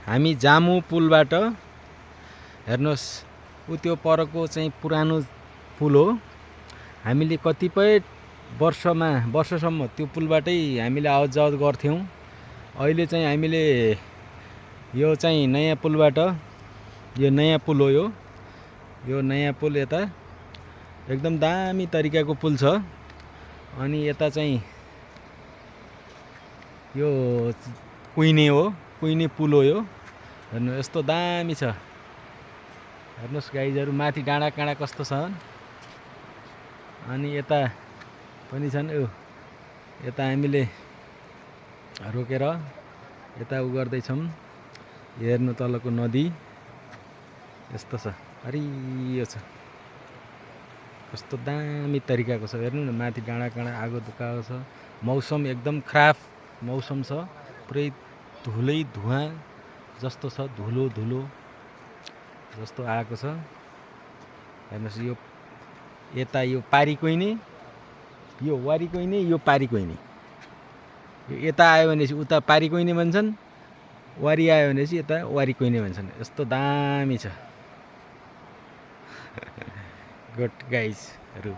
हामी जामु पुलबाट हेर्नुहोस् उ त्यो परको चाहिँ पुरानो पुल हो। हामीले कतिपय वर्षसम्म त्यो पुलबाटै हामीले आवत जावत गर्थ्यौँ। अहिले चाहिँ हामीले यो चाहिँ नयाँ पुलबाट, यो नयाँ पुल हो, यो नयाँ पुल यता एकदम दामी तरिकाको पुल छ। अनि यता चाहिँ यो कुइने हो, कुइने पुल हो यो। हेर्नु यस्तो दामी छ। हेर्नुहोस् गाइजहरू, माथि डाँडा काँडा कस्तो छन्। अनि यता पनि छन्। यता हामीले रोकेर यता उ गर्दैछौँ। हेर्नु तलको नदी यस्तो छ, हरियो छ, कस्तो दामी तरिकाको छ। हेर्नु न, माथि डाँडा काँडा आगो दुकाएको छ। मौसम एकदम खराब मौसम छ, पुरै धुलै धुवाँ जस्तो छ, धुलो जस्तो आएको छ। हेर्नुहोस् यो यता यो पारी कोइने, यो वारी कोइने, यो पारी कोइने। यो यता आयो भनेपछि उता पारी कोइने भन्छन्, वारी आयो भनेपछि यता वारी कोइने भन्छन्। यस्तो दामी छ। गुड गाइजहरू।